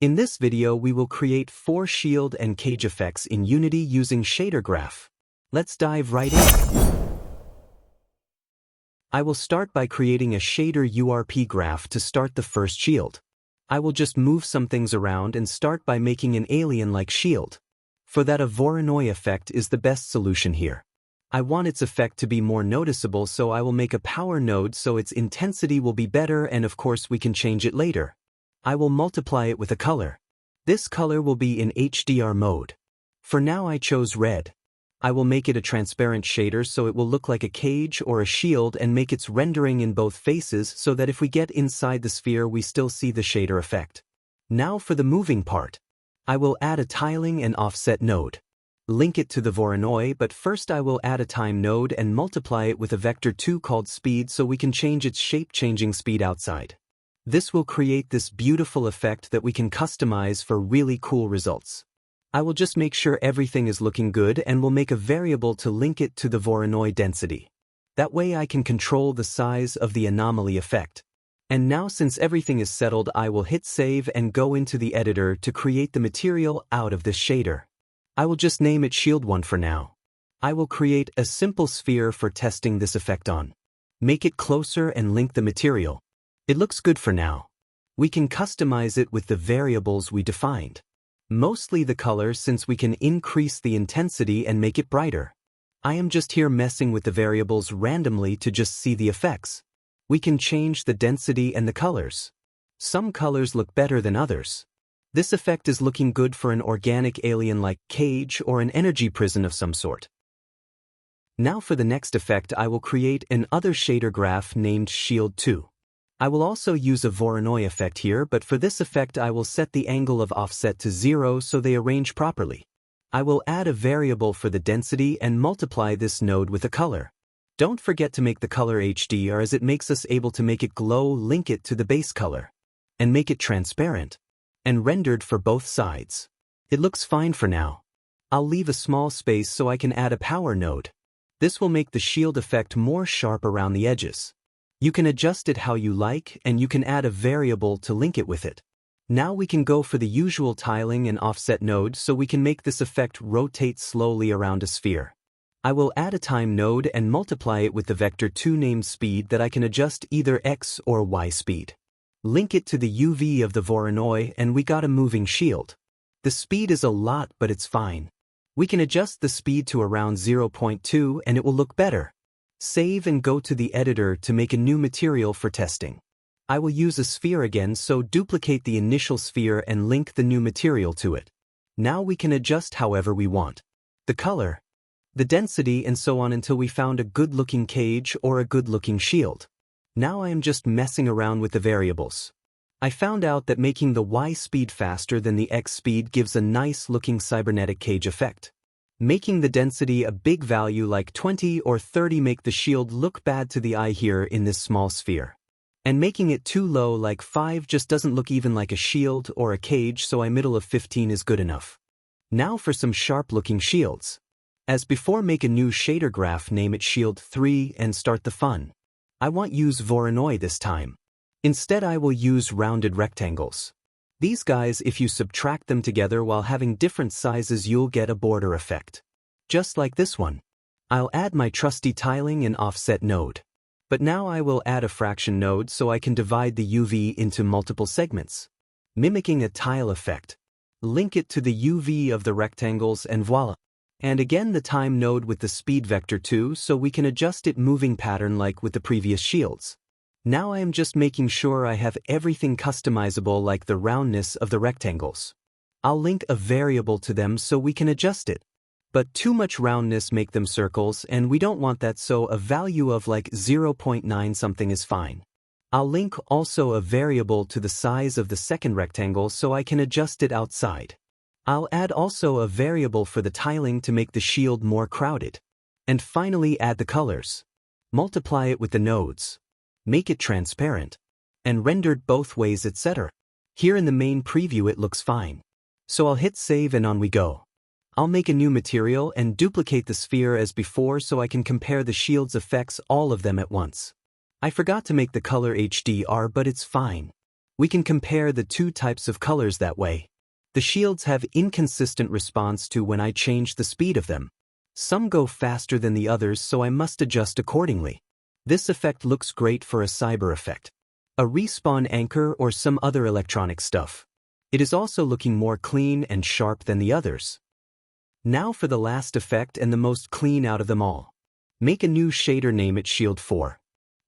In this video we will create 4 shield and cage effects in Unity using shader graph. Let's dive right in. I will start by creating a shader URP graph to start the first shield. I will just move some things around and start by making an alien-like shield. For that, a Voronoi effect is the best solution here. I want its effect to be more noticeable, so I will make a power node so its intensity will be better, and of course we can change it later. I will multiply it with a color. This color will be in HDR mode. For now I chose red. I will make it a transparent shader so it will look like a cage or a shield and make its rendering in both faces so that if we get inside the sphere we still see the shader effect. Now for the moving part. I will add a tiling and offset node. Link it to the Voronoi, but first I will add a time node and multiply it with a vector 2 called speed so we can change its shape-changing speed outside. This will create this beautiful effect that we can customize for really cool results. I will just make sure everything is looking good and will make a variable to link it to the Voronoi density. That way I can control the size of the anomaly effect. And now since everything is settled, I will hit save and go into the editor to create the material out of this shader. I will just name it Shield 1 for now. I will create a simple sphere for testing this effect on. Make it closer and link the material. It looks good for now. We can customize it with the variables we defined. Mostly the color, since we can increase the intensity and make it brighter. I am just here messing with the variables randomly to just see the effects. We can change the density and the colors. Some colors look better than others. This effect is looking good for an organic alien-like cage or an energy prison of some sort. Now for the next effect I will create an other shader graph named Shield 2. I will also use a Voronoi effect here, but for this effect I will set the angle of offset to 0 so they arrange properly. I will add a variable for the density and multiply this node with a color. Don't forget to make the color HDR as it makes us able to make it glow, link it to the base color, and make it transparent and rendered for both sides. It looks fine for now. I'll leave a small space so I can add a power node. This will make the shield effect more sharp around the edges. You can adjust it how you like, and you can add a variable to link it with it. Now we can go for the usual tiling and offset node so we can make this effect rotate slowly around a sphere. I will add a time node and multiply it with the vector 2 named speed that I can adjust either X or Y speed. Link it to the UV of the Voronoi and we got a moving shield. The speed is a lot, but it's fine. We can adjust the speed to around 0.2 and it will look better. Save and go to the editor to make a new material for testing. I will use a sphere again, so duplicate the initial sphere and link the new material to it. Now we can adjust however we want. The color, the density, and so on until we found a good-looking cage or a good-looking shield. Now I am just messing around with the variables. I found out that making the Y speed faster than the X speed gives a nice-looking cybernetic cage effect. Making the density a big value like 20 or 30 make the shield look bad to the eye here in this small sphere. And making it too low like 5 just doesn't look even like a shield or a cage, so a middle of 15 is good enough. Now for some sharp-looking shields. As before, make a new shader graph, name it Shield 3 and start the fun. I won't use Voronoi this time. Instead I will use rounded rectangles. These guys, if you subtract them together while having different sizes, you'll get a border effect. Just like this one. I'll add my trusty tiling and offset node. But now I will add a fraction node so I can divide the UV into multiple segments. Mimicking a tile effect. Link it to the UV of the rectangles and voila. And again the time node with the speed vector 2 so we can adjust it moving pattern like with the previous shields. Now I am just making sure I have everything customizable like the roundness of the rectangles. I'll link a variable to them so we can adjust it. But too much roundness make them circles and we don't want that, so a value of like 0.9 something is fine. I'll link also a variable to the size of the second rectangle so I can adjust it outside. I'll add also a variable for the tiling to make the shield more crowded. And finally add the colors. Multiply it with the nodes. Make it transparent. And rendered both ways, etc. Here in the main preview it looks fine. So I'll hit save and on we go. I'll make a new material and duplicate the sphere as before so I can compare the shield's effects, all of them at once. I forgot to make the color HDR, but it's fine. We can compare the two types of colors that way. The shields have inconsistent response to when I change the speed of them. Some go faster than the others, so I must adjust accordingly. This effect looks great for a cyber effect, a respawn anchor, or some other electronic stuff. It is also looking more clean and sharp than the others. Now for the last effect and the most clean out of them all. Make a new shader, name it Shield 4.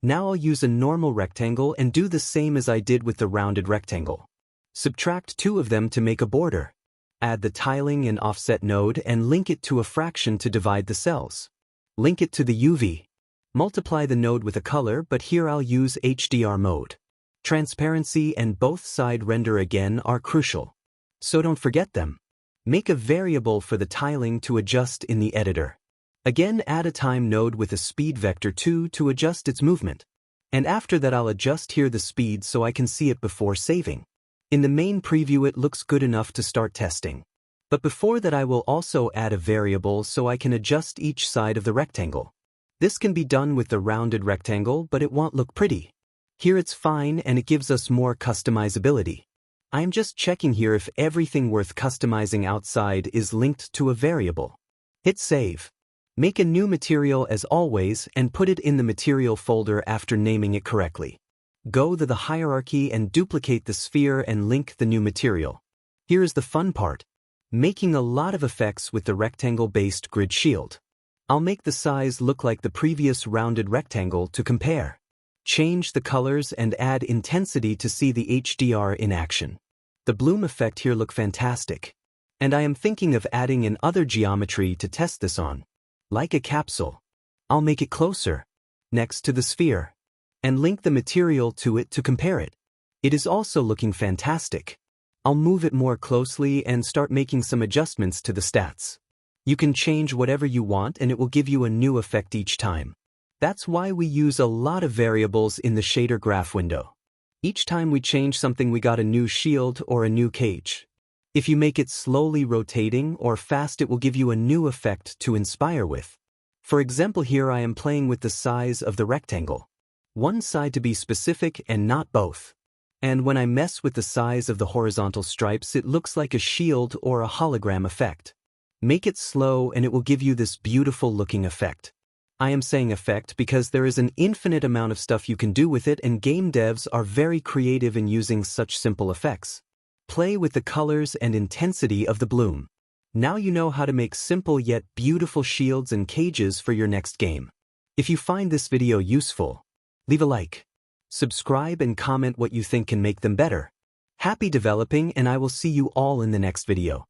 Now I'll use a normal rectangle and do the same as I did with the rounded rectangle. Subtract 2 of them to make a border. Add the tiling and offset node and link it to a fraction to divide the cells. Link it to the UV. Multiply the node with a color, but here I'll use HDR mode. Transparency and both side render again are crucial, so don't forget them. Make a variable for the tiling to adjust in the editor. Again, add a time node with a speed vector 2 to adjust its movement. And after that I'll adjust here the speed so I can see it before saving. In the main preview it looks good enough to start testing. But before that I will also add a variable so I can adjust each side of the rectangle. This can be done with the rounded rectangle, but it won't look pretty. Here it's fine and it gives us more customizability. I'm just checking here if everything worth customizing outside is linked to a variable. Hit save. Make a new material as always and put it in the material folder after naming it correctly. Go to the hierarchy and duplicate the sphere and link the new material. Here is the fun part. Making a lot of effects with the rectangle-based grid shield. I'll make the size look like the previous rounded rectangle to compare. Change the colors and add intensity to see the HDR in action. The bloom effect here look fantastic. And I am thinking of adding in other geometry to test this on. Like a capsule. I'll make it closer, next to the sphere, and link the material to it to compare it. It is also looking fantastic. I'll move it more closely and start making some adjustments to the stats. You can change whatever you want and it will give you a new effect each time. That's why we use a lot of variables in the shader graph window. Each time we change something we got a new shield or a new cage. If you make it slowly rotating or fast it will give you a new effect to inspire with. For example, here I am playing with the size of the rectangle. One side to be specific and not both. And when I mess with the size of the horizontal stripes it looks like a shield or a hologram effect. Make it slow and it will give you this beautiful looking effect. I am saying effect because there is an infinite amount of stuff you can do with it and game devs are very creative in using such simple effects. Play with the colors and intensity of the bloom. Now you know how to make simple yet beautiful shields and cages for your next game. If you find this video useful, leave a like, subscribe and comment what you think can make them better. Happy developing and I will see you all in the next video.